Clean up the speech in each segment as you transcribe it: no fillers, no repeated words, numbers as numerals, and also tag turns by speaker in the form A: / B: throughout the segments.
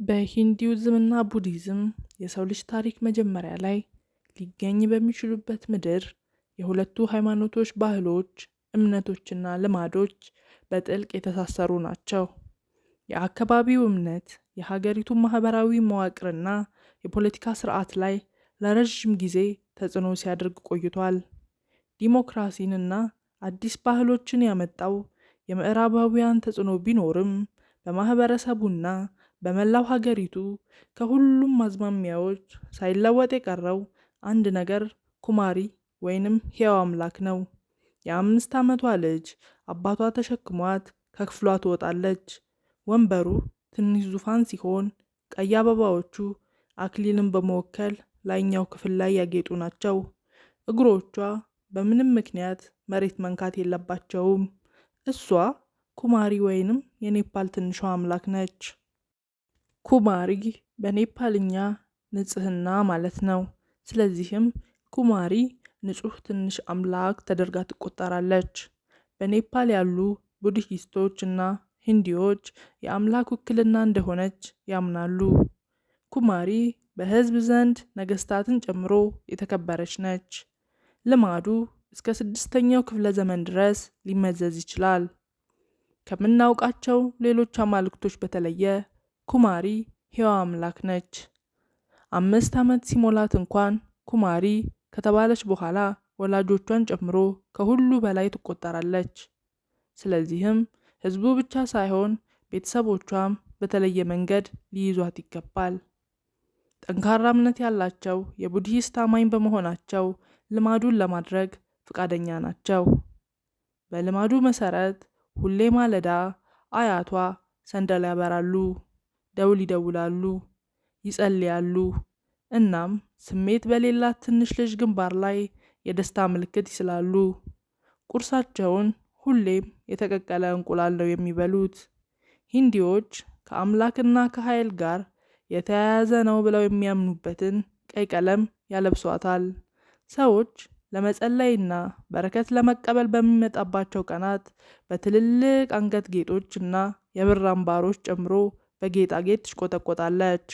A: በሂንዱይዝም እና ቡዲዝም የሰው ልጅ ታሪክ መጀመሪያ ላይ ሊገኝ በሚችሉበት ምድር የሁለቱ ሃይማኖቶች ባህሎች፣ እምነቶችና ልማዶች በጥልቅ የተሳሰሩ ናቸው። የአካባቢው እምነት የሀገሪቱን ማህበራዊ መዋቅርና የፖለቲካ ስርዓት ላይ ለረዥም ጊዜ ተጽዕኖ ሲያደርግ ቆይቷል። ዲሞክራሲንና አዲስ ባህሎችን ያመጣው የምዕራባውያን ተጽዕኖ ቢኖርም በማህበረሰቡና በመላው ሀገሪቱ ከሁሉም አዝማሚያዎች ሳይለወጥ የቀረው አንድ ነገር ኩማሪ ወይንም ሕያው አምላክ ነው። የ5 ዓመቷ ልጅ አባቷ ተሸክሟት ከክፍሏ ትወጣለች። ወንበሩ ትንሽ ዙፋን ሲሆን ቀይ አበባዎቹ አክሊልን በመወከል ላይኛው ክፍል ላይ ያጌጡ ናቸው። እግሮቿ በምንም ምክንያት መሬት መንካት የለባቸውም። እሷ ኩማሪ ወይንም የኔፓል ትንሿ አምላክ ነች። ኩማሪ በኔፓልኛ ንጽህና ማለት ነው። ስለዚህም ኩማሪ ንጹህ ትንሽ አምላክ ተደርጋ ትቆጠራለች። በኔፓል ያሉ ቡድሂስቶች እና ሂንዲዎች የአምላክ ውክልና እንደሆነች ያምናሉ። ኩማሪ በህዝብ ዘንድ ነገስታትን ጨምሮ የተከበረች ነች። ልማዱ እስከ 6ኛው ክፍለ ዘመን ድረስ ሊመዘዝ ይችላል። ከምናውቃቸው ሌሎች አማልክቶች በተለየ ኩማሪ ሕያው አምላክ ነች። 5 ዓመት ሲሞላት እንኳን ኩማሪ ከተባለች በኋላ ወላጆቿን ጨምሮ ከሁሉ በላይ ትቆጠራለች። ስለዚህም ህዝቡ ብቻ ሳይሆን ቤተሰቦቿም በተለየ መንገድ ሊይዟት ይገባል። ጠንካራ እምነት ያላቸው የቡድሂስት አማኝ በመሆናቸው ልማዱን ለማድረግ ፈቃደኛ ናቸው። በልማዱ መሰረት ሁሌ ማለዳ አያቷ ሰንደል ያበራሉ፣ ደውል ይደውላሉ፣ ይጸልያሉ። እናም ስሜት በሌላት ትንሽ ልጅ ግንባር ላይ የደስታ ምልክት ይስላሉ። ቁርሳቸውን ሁሌም የተቀቀለ እንቁላል ነው የሚበሉት። ሂንዲዎች ከአምላክና ከኃይል ጋር የተያያዘ ነው ብለው የሚያምኑበትን ቀይ ቀለም ያለብሷታል። ሰዎች ለመጸለይና በረከት ለመቀበል በሚመጣባቸው ቀናት በትልልቅ አንገት ጌጦች እና የብር አምባሮች ጨምሮ በጌጣጌጥ ትሽቆጠቆጣለች።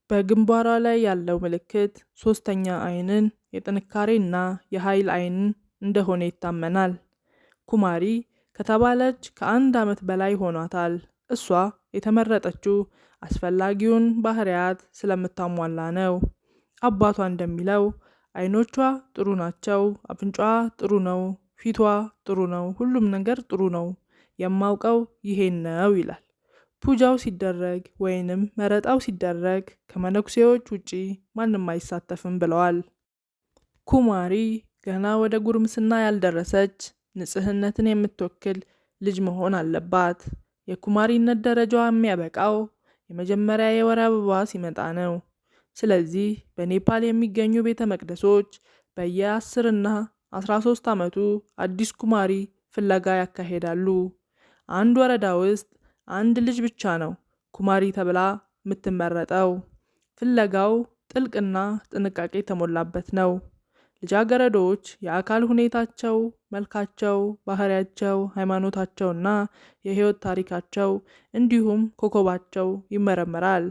A: በግንባሯ ላይ ያለው ምልክት ሶስተኛ አይንን የጥንካሬና የኃይል አይንን እንደሆነ ይታመናል። ኩማሪ ከተባለች ከ1 ዓመት በላይ ሆኗታል። እሷ የተመረጠችው አስፈላጊውን ባህሪያት ስለምታሟላ ነው። አባቷ እንደሚለው አይኖቿ ጥሩ ናቸው፣ አፍንጫዋ ጥሩ ነው፣ ፊቷ ጥሩ ነው፣ ሁሉም ነገር ጥሩ ነው። የማውቀው ይሄን ነው ይላል። ፑጃው ሲደረግ ወይንም መረጣው ሲደረግ ከመነኩሴዎች ውጪ ማንም አይሳተፍም ብለዋል። ኩማሪ ገና ወደ ጉርምስና ያልደረሰች ንጽህነትን የምትወክል ልጅ መሆን አለባት። የኩማሪነት ደረጃዋ የሚያበቃው የመጀመሪያ የወር አበባ ሲመጣ ነው። ስለዚህ በኔፓል የሚገኙ ቤተ መቅደሶች በየ10 እና 13 ዓመቱ አዲስ ኩማሪ ፍለጋ ያካሄዳሉ። አንድ ወረዳ ውስጥ አንድ ልጅ ብቻ ነው ኩማሪ ተብላ የምትመረጠው። ፍለጋው ጥልቅና ጥንቃቄ የተሞላበት ነው። ልጃገረዶች የአካል ሁኔታቸው፣ መልካቸው፣ ባህሪያቸው፣ ሃይማኖታቸውና የህይወት ታሪካቸው እንዲሁም ኮከባቸው ይመረመራል።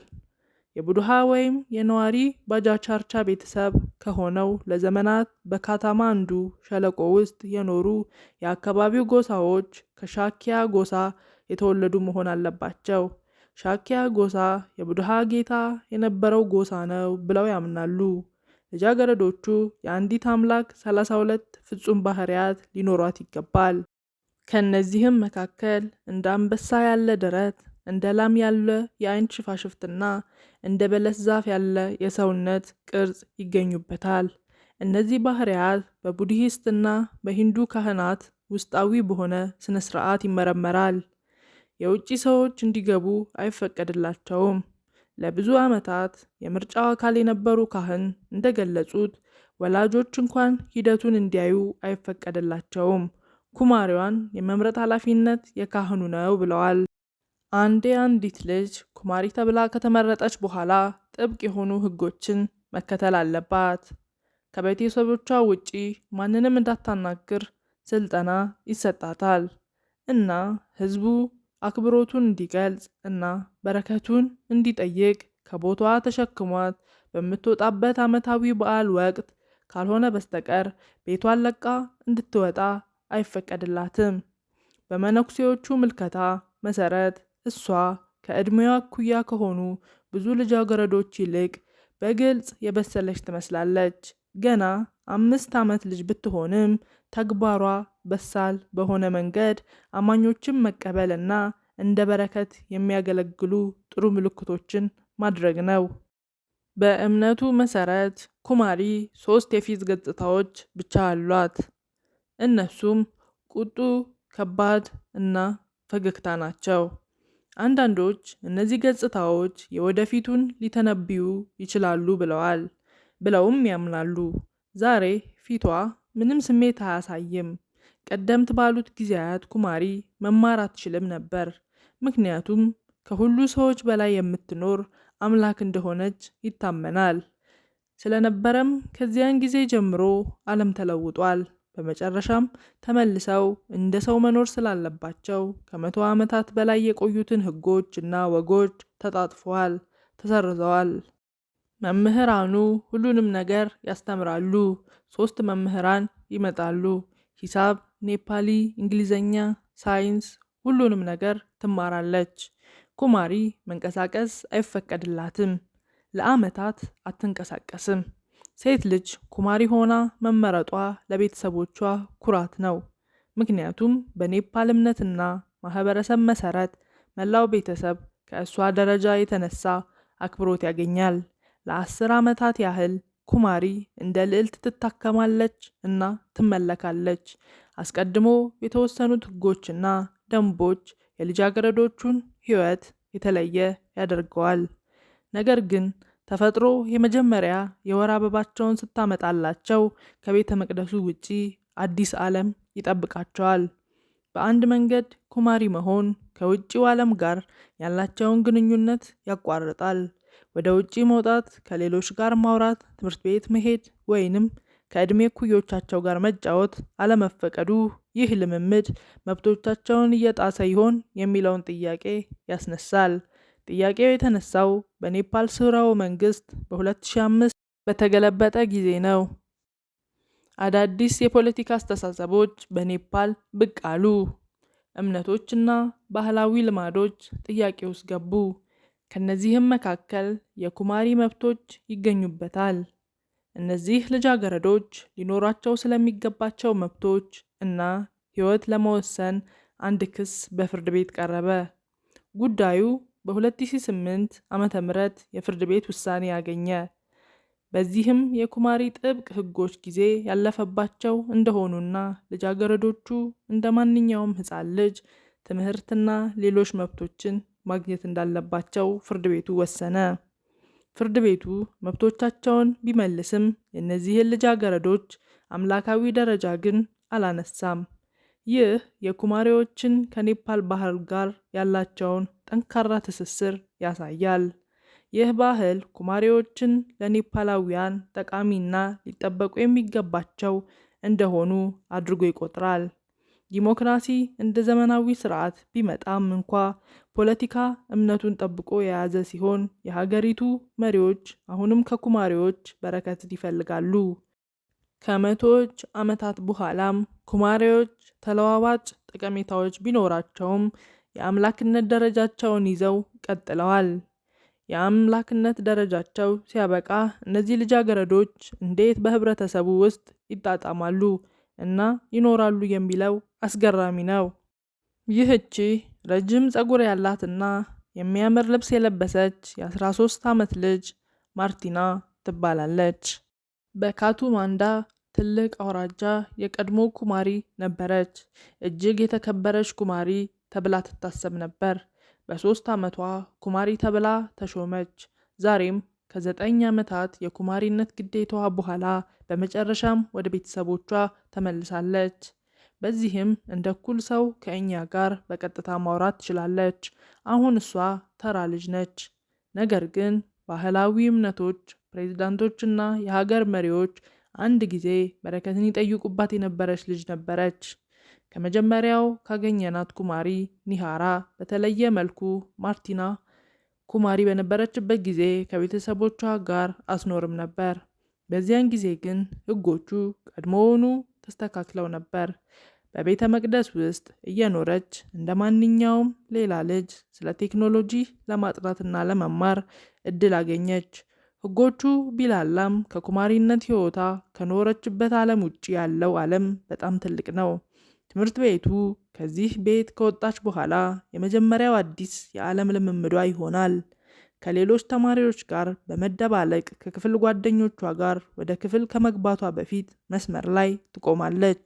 A: የቡድሃ ወይም የነዋሪ ባጃቻርቻ ቤተሰብ ከሆነው ለዘመናት በካታማንዱ ሸለቆ ውስጥ የኖሩ የአካባቢው ጎሳዎች ከሻኪያ ጎሳ የተወለዱ መሆን አለባቸው። ሻኪያ ጎሳ የቡድሃ ጌታ የነበረው ጎሳ ነው ብለው ያምናሉ። ልጃገረዶቹ የአንዲት አምላክ 32 ፍጹም ባህሪያት ሊኖሯት ይገባል። ከነዚህም መካከል እንደ አንበሳ ያለ ደረት፣ እንደ ላም ያለ የአይን ሽፋሽፍትና እንደ በለስ ዛፍ ያለ የሰውነት ቅርጽ ይገኙበታል። እነዚህ ባህሪያት በቡድሂስትና በሂንዱ ካህናት ውስጣዊ በሆነ ስነ ስርዓት ይመረመራል። የውጭ ሰዎች እንዲገቡ አይፈቀድላቸውም። ለብዙ ዓመታት የምርጫው አካል የነበሩ ካህን እንደገለጹት ወላጆች እንኳን ሂደቱን እንዲያዩ አይፈቀድላቸውም። ኩማሪዋን የመምረጥ ኃላፊነት የካህኑ ነው ብለዋል። አንዲት ልጅ ኩማሪ ተብላ ከተመረጠች በኋላ ጥብቅ የሆኑ ህጎችን መከተል አለባት። ከቤተሰቦቿ ውጪ ማንንም እንዳታናግር ስልጠና ይሰጣታል እና ህዝቡ አክብሮቱን እንዲገልጽ እና በረከቱን እንዲጠይቅ ከቦታዋ ተሸክሟት በምትወጣበት ዓመታዊ በዓል ወቅት ካልሆነ በስተቀር ቤቷን ለቃ እንድትወጣ አይፈቀድላትም። በመነኩሴዎቹ ምልከታ መሰረት እሷ ከዕድሜዋ እኩያ ከሆኑ ብዙ ልጃገረዶች ይልቅ በግልጽ የበሰለች ትመስላለች። ገና 5 ዓመት ልጅ ብትሆንም ተግባሯ በሳል በሆነ መንገድ አማኞችን መቀበልና እንደ በረከት የሚያገለግሉ ጥሩ ምልክቶችን ማድረግ ነው። በእምነቱ መሰረት ኩማሪ 3 የፊት ገጽታዎች ብቻ አሏት። እነሱም ቁጡ፣ ከባድ እና ፈገግታ ናቸው። አንዳንዶች እነዚህ ገጽታዎች የወደፊቱን ሊተነብዩ ይችላሉ ብለውም ያምናሉ። ዛሬ ፊቷ ምንም ስሜት አያሳይም። ቀደምት ባሉት ጊዜያት ኩማሪ መማር አትችልም ነበር፣ ምክንያቱም ከሁሉ ሰዎች በላይ የምትኖር አምላክ እንደሆነች ይታመናል። ስለነበረም ከዚያን ጊዜ ጀምሮ ዓለም ተለውጧል። በመጨረሻም ተመልሰው እንደ ሰው መኖር ስላለባቸው ከ100 ዓመታት በላይ የቆዩትን ሕጎች እና ወጎች ተጣጥፈዋል፣ ተሰርዘዋል። መምህራኑ ሁሉንም ነገር ያስተምራሉ። 3 መምህራን ይመጣሉ። ሂሳብ፣ ኔፓሊ፣ እንግሊዘኛ፣ ሳይንስ፣ ሁሉንም ነገር ትማራለች። ኩማሪ መንቀሳቀስ አይፈቀድላትም። ለዓመታት አትንቀሳቀስም። ሴት ልጅ ኩማሪ ሆና መመረጧ ለቤተሰቦቿ ኩራት ነው። ምክንያቱም በኔፓል እምነትና ማህበረሰብ መሰረት መላው ቤተሰብ ከእሷ ደረጃ የተነሳ አክብሮት ያገኛል። ለ10 ዓመታት ያህል ኩማሪ እንደ ልዕልት ትታከማለች እና ትመለካለች። አስቀድሞ የተወሰኑት ሕጎችና ደንቦች የልጃገረዶቹን ሕይወት የተለየ ያደርገዋል። ነገር ግን ተፈጥሮ የመጀመሪያ የወር አበባቸውን ስታመጣላቸው ከቤተ መቅደሱ ውጪ አዲስ ዓለም ይጠብቃቸዋል። በአንድ መንገድ ኩማሪ መሆን ከውጪው ዓለም ጋር ያላቸውን ግንኙነት ያቋርጣል። ወደ ውጪ መውጣት፣ ከሌሎች ጋር ማውራት፣ ትምህርት ቤት መሄድ ወይንም ከዕድሜ እኩዮቻቸው ጋር መጫወት አለመፈቀዱ ይህ ልምምድ መብቶቻቸውን እየጣሰ ይሆን የሚለውን ጥያቄ ያስነሳል። ጥያቄው የተነሳው በኔፓል ስርወ መንግስት በ2005 በተገለበጠ ጊዜ ነው። አዳዲስ የፖለቲካ አስተሳሰቦች በኔፓል ብቅ አሉ። እምነቶችና ባህላዊ ልማዶች ጥያቄ ውስጥ ገቡ። ከነዚህም መካከል የኩማሪ መብቶች ይገኙበታል። እነዚህ ልጃገረዶች ሊኖራቸው ስለሚገባቸው መብቶች እና ሕይወት ለመወሰን አንድ ክስ በፍርድ ቤት ቀረበ። ጉዳዩ በ2008 ዓ.ም የፍርድ ቤት ውሳኔ ያገኘ። በዚህም የኩማሪ ጥብቅ ሕጎች ጊዜ ያለፈባቸው እንደሆኑና ልጃገረዶቹ እንደ ማንኛውም ሕፃን ልጅ ትምህርትና ሌሎች መብቶችን ማግኘት እንዳለባቸው ፍርድ ቤቱ ወሰነ። ፍርድ ቤቱ መብቶቻቸውን ቢመልስም የእነዚህን ልጃገረዶች አምላካዊ ደረጃ ግን አላነሳም። ይህ የኩማሪዎችን ከኔፓል ባህል ጋር ያላቸውን ጠንካራ ትስስር ያሳያል። ይህ ባህል ኩማሪዎችን ለኔፓላውያን ጠቃሚና ሊጠበቁ የሚገባቸው እንደሆኑ አድርጎ ይቆጥራል። ዲሞክራሲ እንደ ዘመናዊ ስርዓት ቢመጣም እንኳ ፖለቲካ እምነቱን ጠብቆ የያዘ ሲሆን የሀገሪቱ መሪዎች አሁንም ከኩማሪዎች በረከት ይፈልጋሉ። ከመቶዎች ዓመታት በኋላም ኩማሪዎች ተለዋዋጭ ጠቀሜታዎች ቢኖራቸውም የአምላክነት ደረጃቸውን ይዘው ቀጥለዋል። የአምላክነት ደረጃቸው ሲያበቃ እነዚህ ልጃገረዶች እንዴት በህብረተሰቡ ውስጥ ይጣጣማሉ እና ይኖራሉ የሚለው አስገራሚ ነው። ይህቺ ረጅም ፀጉር ያላትና የሚያምር ልብስ የለበሰች የ13 ዓመት ልጅ ማርቲና ትባላለች። በካቱማንዳ ትልቅ አውራጃ የቀድሞ ኩማሪ ነበረች። እጅግ የተከበረች ኩማሪ ተብላ ትታሰብ ነበር። በ3 ዓመቷ ኩማሪ ተብላ ተሾመች። ዛሬም ከ9 ዓመታት የኩማሪነት ግዴታዋ በኋላ በመጨረሻም ወደ ቤተሰቦቿ ተመልሳለች። በዚህም እንደ እኩል ሰው ከእኛ ጋር በቀጥታ ማውራት ትችላለች። አሁን እሷ ተራ ልጅ ነች። ነገር ግን ባህላዊ እምነቶች፣ ፕሬዝዳንቶችና የሀገር መሪዎች አንድ ጊዜ በረከትን ይጠይቁባት የነበረች ልጅ ነበረች። ከመጀመሪያው ካገኘናት ኩማሪ ኒሃራ በተለየ መልኩ ማርቲና ኩማሪ በነበረችበት ጊዜ ከቤተሰቦቿ ጋር አትኖርም ነበር። በዚያን ጊዜ ግን ሕጎቹ ቀድሞውኑ ተስተካክለው ነበር። በቤተ መቅደስ ውስጥ እየኖረች እንደ ማንኛውም ሌላ ልጅ ስለ ቴክኖሎጂ ለማጥናትና ለመማር እድል አገኘች። ሕጎቹ ቢላላም ከኩማሪነት ሕይወቷ ከኖረችበት ዓለም ውጭ ያለው ዓለም በጣም ትልቅ ነው። ትምህርት ቤቱ ከዚህ ቤት ከወጣች በኋላ የመጀመሪያው አዲስ የዓለም ልምምዷ ይሆናል። ከሌሎች ተማሪዎች ጋር በመደባለቅ ከክፍል ጓደኞቿ ጋር ወደ ክፍል ከመግባቷ በፊት መስመር ላይ ትቆማለች።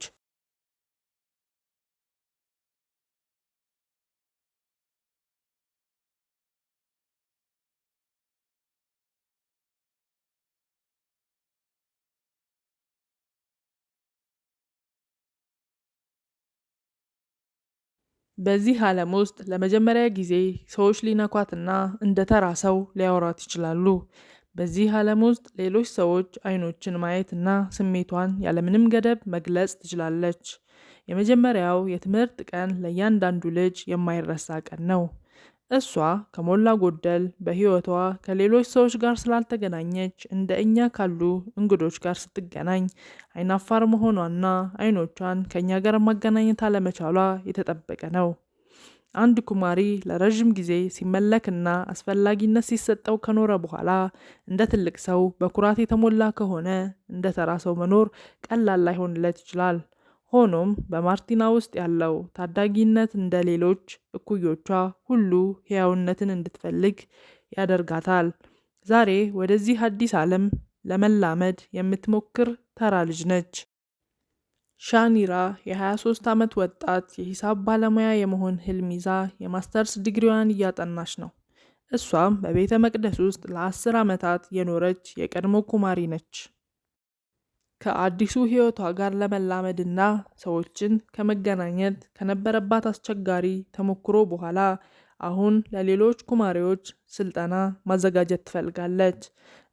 A: በዚህ ዓለም ውስጥ ለመጀመሪያ ጊዜ ሰዎች ሊነኳትና እንደ ተራ ሰው ሊያወራት ይችላሉ። በዚህ ዓለም ውስጥ ሌሎች ሰዎች አይኖችን ማየትና ስሜቷን ያለምንም ገደብ መግለጽ ትችላለች። የመጀመሪያው የትምህርት ቀን ለእያንዳንዱ ልጅ የማይረሳ ቀን ነው። እሷ ከሞላ ጎደል በሕይወቷ ከሌሎች ሰዎች ጋር ስላልተገናኘች እንደ እኛ ካሉ እንግዶች ጋር ስትገናኝ አይናፋር መሆኗና አይኖቿን ከእኛ ጋር ማገናኘት አለመቻሏ የተጠበቀ ነው። አንድ ኩማሪ ለረዥም ጊዜ ሲመለክና አስፈላጊነት ሲሰጠው ከኖረ በኋላ እንደ ትልቅ ሰው በኩራት የተሞላ ከሆነ እንደ ተራ ሰው መኖር ቀላል ላይሆንለት ይችላል። ሆኖም በማርቲና ውስጥ ያለው ታዳጊነት እንደ ሌሎች እኩዮቿ ሁሉ ሕያውነትን እንድትፈልግ ያደርጋታል። ዛሬ ወደዚህ አዲስ ዓለም ለመላመድ የምትሞክር ተራ ልጅ ነች። ሻኒራ የ23 ዓመት ወጣት የሂሳብ ባለሙያ የመሆን ህልም ይዛ የማስተርስ ዲግሪዋን እያጠናች ነው። እሷም በቤተ መቅደስ ውስጥ ለ10 ዓመታት የኖረች የቀድሞ ኩማሪ ነች። ከአዲሱ ሕይወቷ ጋር ለመላመድና ሰዎችን ከመገናኘት ከነበረባት አስቸጋሪ ተሞክሮ በኋላ አሁን ለሌሎች ኩማሪዎች ስልጠና ማዘጋጀት ትፈልጋለች።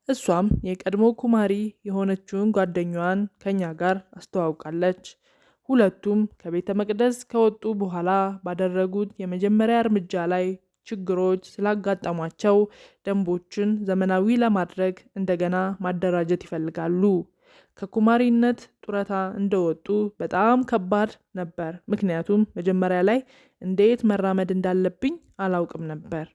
A: እሷም የቀድሞ ኩማሪ የሆነችውን ጓደኛዋን ከኛ ጋር አስተዋውቃለች። ሁለቱም ከቤተ መቅደስ ከወጡ በኋላ ባደረጉት የመጀመሪያ እርምጃ ላይ ችግሮች ስላጋጠሟቸው ደንቦችን ዘመናዊ ለማድረግ እንደገና ማደራጀት ይፈልጋሉ። ከኩማሪነት ጡረታ እንደወጡ በጣም ከባድ ነበር፣ ምክንያቱም መጀመሪያ ላይ እንዴት መራመድ እንዳለብኝ አላውቅም ነበር።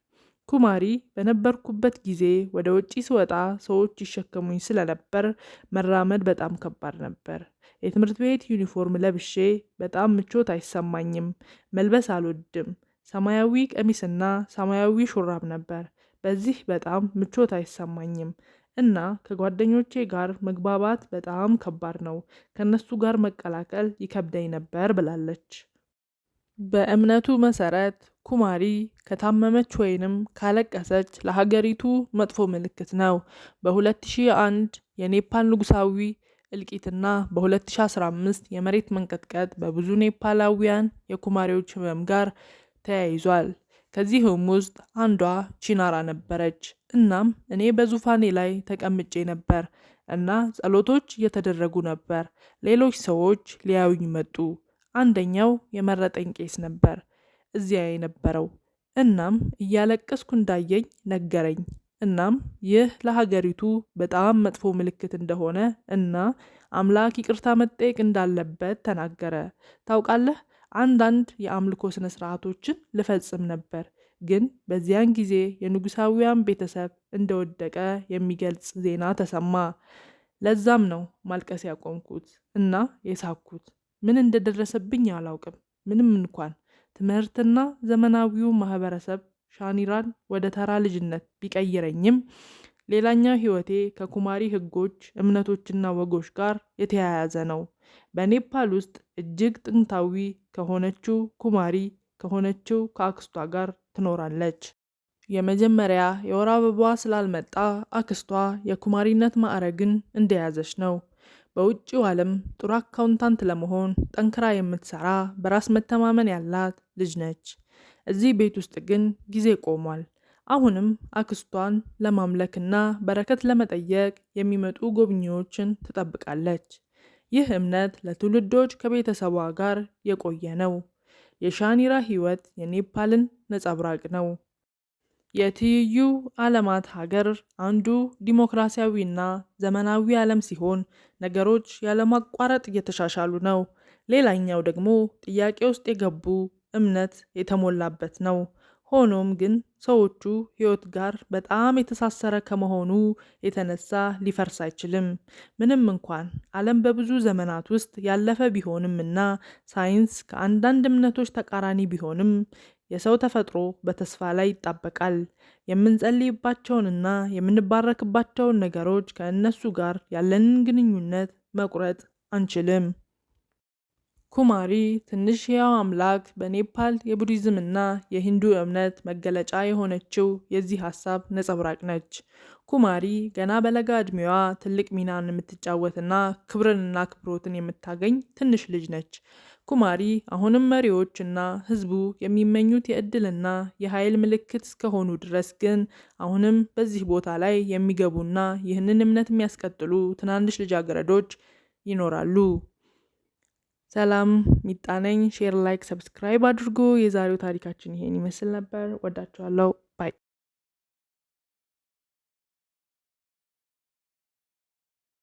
A: ኩማሪ በነበርኩበት ጊዜ ወደ ውጪ ስወጣ ሰዎች ይሸከሙኝ ስለነበር መራመድ በጣም ከባድ ነበር። የትምህርት ቤት ዩኒፎርም ለብሼ በጣም ምቾት አይሰማኝም። መልበስ አልወድም። ሰማያዊ ቀሚስና ሰማያዊ ሹራብ ነበር። በዚህ በጣም ምቾት አይሰማኝም እና ከጓደኞቼ ጋር መግባባት በጣም ከባድ ነው። ከነሱ ጋር መቀላቀል ይከብደኝ ነበር ብላለች። በእምነቱ መሰረት ኩማሪ ከታመመች ወይንም ካለቀሰች ለሀገሪቱ መጥፎ ምልክት ነው። በ2001 የኔፓል ንጉሳዊ እልቂትና በ2015 የመሬት መንቀጥቀጥ በብዙ ኔፓላውያን የኩማሪዎች ህመም ጋር ተያይዟል። ከዚህም ውስጥ አንዷ ቺናራ ነበረች። እናም እኔ በዙፋኔ ላይ ተቀምጬ ነበር እና ጸሎቶች እየተደረጉ ነበር። ሌሎች ሰዎች ሊያዩኝ መጡ። አንደኛው የመረጠኝ ቄስ ነበር እዚያ የነበረው። እናም እያለቀስኩ እንዳየኝ ነገረኝ። እናም ይህ ለሀገሪቱ በጣም መጥፎ ምልክት እንደሆነ እና አምላክ ይቅርታ መጠየቅ እንዳለበት ተናገረ። ታውቃለህ፣ አንዳንድ የአምልኮ ስነ ስርዓቶችን ልፈጽም ነበር፣ ግን በዚያን ጊዜ የንጉሳዊያን ቤተሰብ እንደወደቀ የሚገልጽ ዜና ተሰማ። ለዛም ነው ማልቀስ ያቆምኩት እና የሳኩት። ምን እንደደረሰብኝ አላውቅም። ምንም እንኳን ትምህርትና ዘመናዊው ማህበረሰብ ሻኒራን ወደ ተራ ልጅነት ቢቀይረኝም ሌላኛው ህይወቴ ከኩማሪ ህጎች፣ እምነቶችና ወጎች ጋር የተያያዘ ነው። በኔፓል ውስጥ እጅግ ጥንታዊ ከሆነችው ኩማሪ ከሆነችው ከአክስቷ ጋር ትኖራለች። የመጀመሪያ የወር አበባዋ ስላልመጣ አክስቷ የኩማሪነት ማዕረግን እንደያዘች ነው። በውጭው ዓለም ጥሩ አካውንታንት ለመሆን ጠንክራ የምትሰራ በራስ መተማመን ያላት ልጅ ነች። እዚህ ቤት ውስጥ ግን ጊዜ ቆሟል። አሁንም አክስቷን ለማምለክና በረከት ለመጠየቅ የሚመጡ ጎብኚዎችን ትጠብቃለች። ይህ እምነት ለትውልዶች ከቤተሰቧ ጋር የቆየ ነው። የሻኒራ ሕይወት የኔፓልን ነጸብራቅ ነው። የትይዩ ዓለማት ሀገር አንዱ ዲሞክራሲያዊና ዘመናዊ ዓለም ሲሆን ነገሮች ያለማቋረጥ እየተሻሻሉ ነው። ሌላኛው ደግሞ ጥያቄ ውስጥ የገቡ እምነት የተሞላበት ነው። ሆኖም ግን ሰዎቹ ሕይወት ጋር በጣም የተሳሰረ ከመሆኑ የተነሳ ሊፈርስ አይችልም። ምንም እንኳን ዓለም በብዙ ዘመናት ውስጥ ያለፈ ቢሆንም እና ሳይንስ ከአንዳንድ እምነቶች ተቃራኒ ቢሆንም የሰው ተፈጥሮ በተስፋ ላይ ይጣበቃል። የምንጸልይባቸውንና የምንባረክባቸውን ነገሮች ከእነሱ ጋር ያለንን ግንኙነት መቁረጥ አንችልም። ኩማሪ ትንሽ ሕያው አምላክ በኔፓል የቡዲዝምና የሂንዱ እምነት መገለጫ የሆነችው የዚህ ሐሳብ ነጸብራቅ ነች። ኩማሪ ገና በለጋ ዕድሜዋ ትልቅ ሚናን የምትጫወትና ክብርንና አክብሮትን የምታገኝ ትንሽ ልጅ ነች። ኩማሪ አሁንም መሪዎችና ሕዝቡ የሚመኙት የዕድልና የኃይል ምልክት እስከሆኑ ድረስ ግን አሁንም በዚህ ቦታ ላይ የሚገቡና ይህንን እምነት የሚያስቀጥሉ ትናንሽ ልጃገረዶች ይኖራሉ። ሰላም ሚጣ ነኝ። ሼር፣ ላይክ፣ ሰብስክራይብ አድርጉ። የዛሬው ታሪካችን ይሄን ይመስል ነበር። ወዳችኋለሁ። ባይ